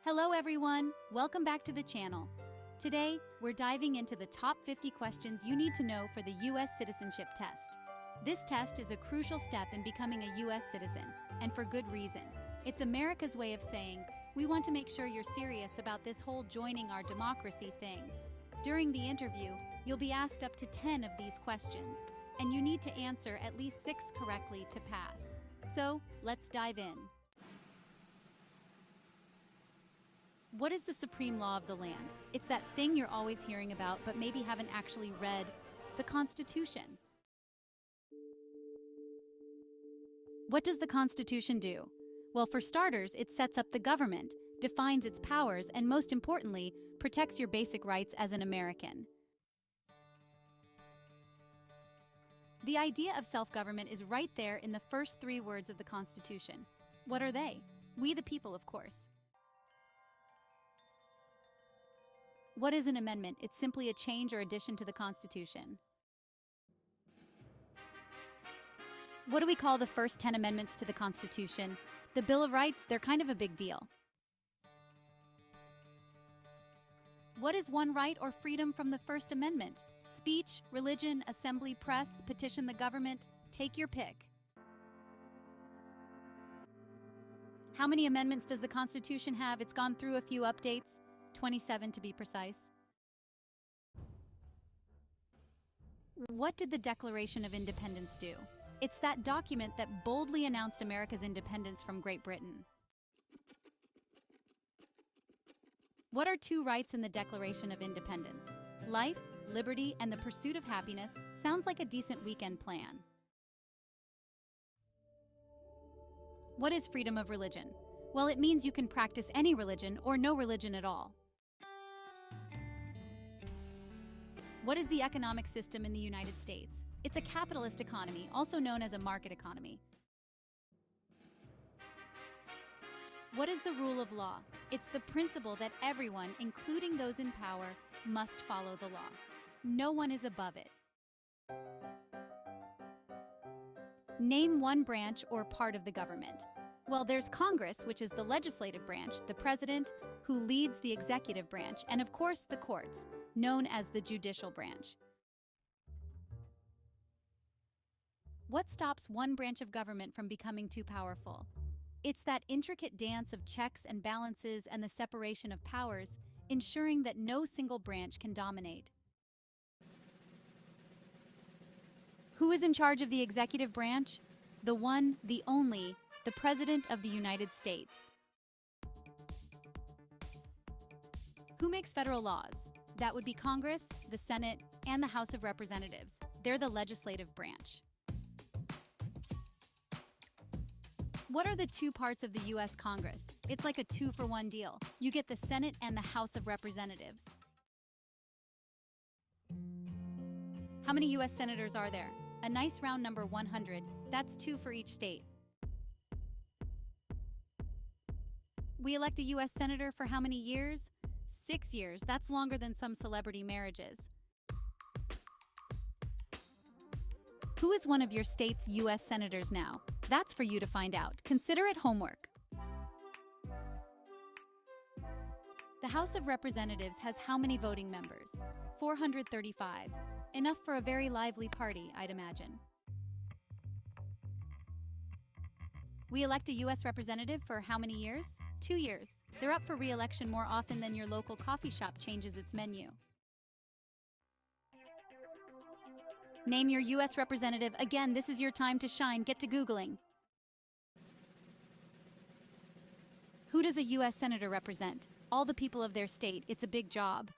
Hello everyone, welcome back to the channel. Today, we're diving into the top 50 questions you need to know for the U.S. citizenship test. This test is a crucial step in becoming a U.S. citizen, and for good reason. It's America's way of saying, we want to make sure you're serious about this whole joining our democracy thing. During the interview, you'll be asked up to 10 of these questions, and you need to answer at least 6 correctly to pass. So, let's dive in. What is the supreme law of the land? It's that thing you're always hearing about but maybe haven't actually read, the Constitution. What does the Constitution do? Well, for starters, it sets up the government, defines its powers, and most importantly, protects your basic rights as an American. The idea of self-government is right there in the first 3 words of the Constitution. What are they? We the people, of course. What is an amendment? It's simply a change or addition to the Constitution. What do we call the first 10 amendments to the Constitution? The Bill of Rights, they're kind of a big deal. What is one right or freedom from the First Amendment? Speech, religion, assembly, press, petition the government, take your pick. How many amendments does the Constitution have? It's gone through a few updates. 27 to be precise. What did the Declaration of Independence do? It's that document that boldly announced America's independence from Great Britain. What are 2 rights in the Declaration of Independence? Life, liberty, and the pursuit of happiness. Sounds like a decent weekend plan. What is freedom of religion? Well, it means you can practice any religion or no religion at all. What is the economic system in the United States? It's a capitalist economy, also known as a market economy. What is the rule of law? It's the principle that everyone, including those in power, must follow the law. No one is above it. Name one branch or part of the government. Well, there's Congress, which is the legislative branch, the president, who leads the executive branch, and of course the courts, known as the judicial branch. What stops one branch of government from becoming too powerful? It's that intricate dance of checks and balances and the separation of powers, ensuring that no single branch can dominate. Who is in charge of the executive branch? The one, the only, the President of the United States. Who makes federal laws? That would be Congress, the Senate, and the House of Representatives. They're the legislative branch. What are the 2 parts of the U.S. Congress? It's like a 2-for-1 deal. You get the Senate and the House of Representatives. How many U.S. senators are there? A nice round number 100. That's 2 for each state. We elect a U.S. senator for how many years? 6 years. That's longer than some celebrity marriages. Who is one of your state's U.S. senators now? That's for you to find out. Consider it homework. The House of Representatives has how many voting members? 435. Enough for a very lively party, I'd imagine. We elect a U.S. representative for how many years? 2 years. They're up for re-election more often than your local coffee shop changes its menu. Name your U.S. representative. Again, this is your time to shine. Get to Googling. Who does a U.S. senator represent? All the people of their state. It's a big job.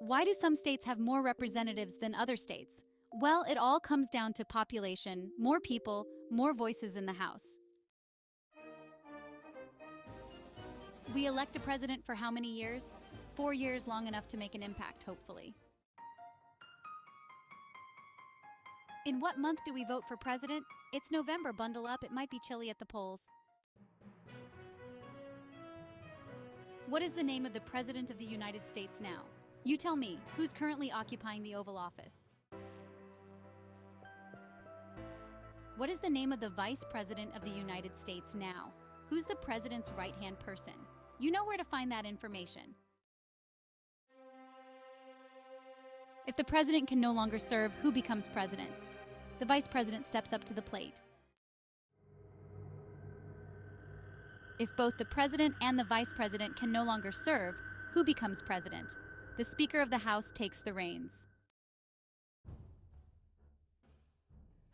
Why do some states have more representatives than other states? Well, it all comes down to population, more people, more voices in the House. We elect a president for how many years? 4 years, long enough to make an impact, hopefully. In what month do we vote for president? It's November, bundle up, it might be chilly at the polls. What is the name of the President of the United States now? You tell me, who's currently occupying the Oval Office? What is the name of the Vice President of the United States now? Who's the president's right-hand person? You know where to find that information. If the president can no longer serve, who becomes president? The vice president steps up to the plate. If both the president and the vice president can no longer serve, who becomes president? The Speaker of the House takes the reins.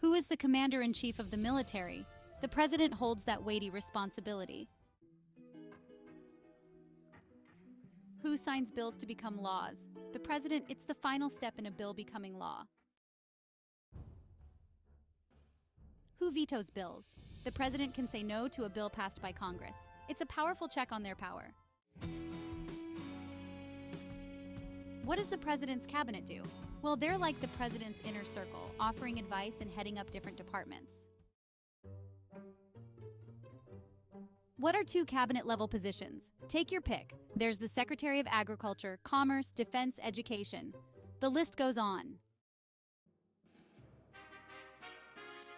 Who is the commander-in-chief of the military? The president holds that weighty responsibility. Who signs bills to become laws? The president. It's the final step in a bill becoming law. Who vetoes bills? The president can say no to a bill passed by Congress. It's a powerful check on their power. What does the president's cabinet do? Well, they're like the president's inner circle, offering advice and heading up different departments. What are two cabinet-level positions? Take your pick. There's the Secretary of Agriculture, Commerce, Defense, Education. The list goes on.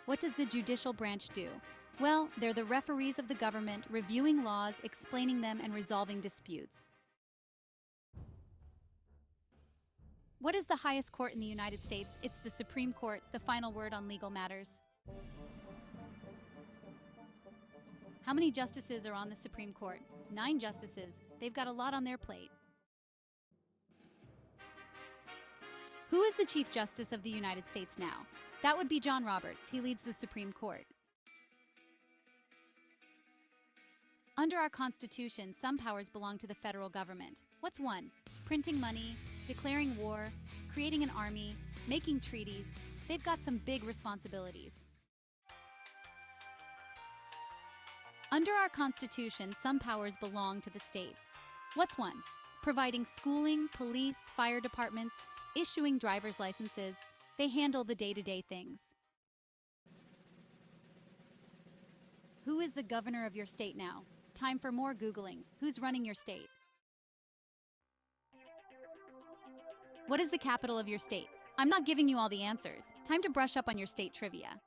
What does the judicial branch do? Well, they're the referees of the government, reviewing laws, explaining them, and resolving disputes. What is the highest court in the United States? It's the Supreme Court, the final word on legal matters. How many justices are on the Supreme Court? 9 justices. They've got a lot on their plate. Who is the Chief Justice of the United States now? That would be John Roberts. He leads the Supreme Court. Under our Constitution, some powers belong to the federal government. What's one? Printing money, declaring war, creating an army, making treaties. They've got some big responsibilities. Under our Constitution, some powers belong to the states. What's one? Providing schooling, police, fire departments, issuing driver's licenses. They handle the day-to-day things. Who is the governor of your state now? Time for more Googling. Who's running your state? What is the capital of your state? I'm not giving you all the answers. Time to brush up on your state trivia.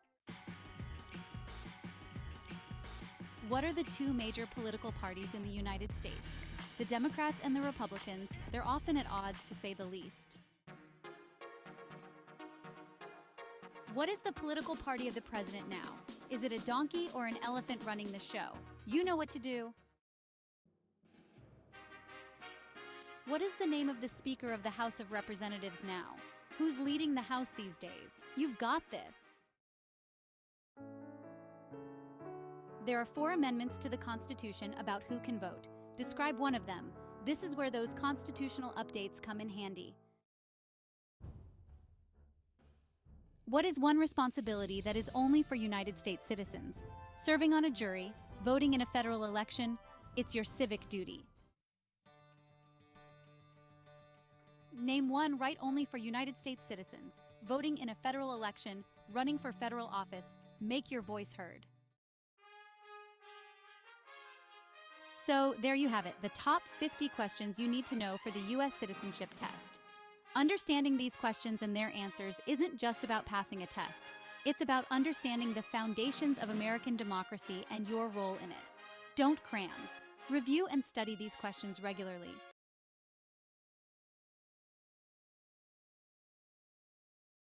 What are the two major political parties in the United States? The Democrats and the Republicans. They're often at odds, to say the least. What is the political party of the president now? Is it a donkey or an elephant running the show? You know what to do. What is the name of the Speaker of the House of Representatives now? Who's leading the House these days? You've got this. There are 4 amendments to the Constitution about who can vote. Describe one of them. This is where those constitutional updates come in handy. What is one responsibility that is only for United States citizens? Serving on a jury, voting in a federal election, it's your civic duty. Name one right only for United States citizens, voting in a federal election, running for federal office. Make your voice heard. So there you have it, the top 50 questions you need to know for the U.S. citizenship test. Understanding these questions and their answers isn't just about passing a test. It's about understanding the foundations of American democracy and your role in it. Don't cram. Review and study these questions regularly.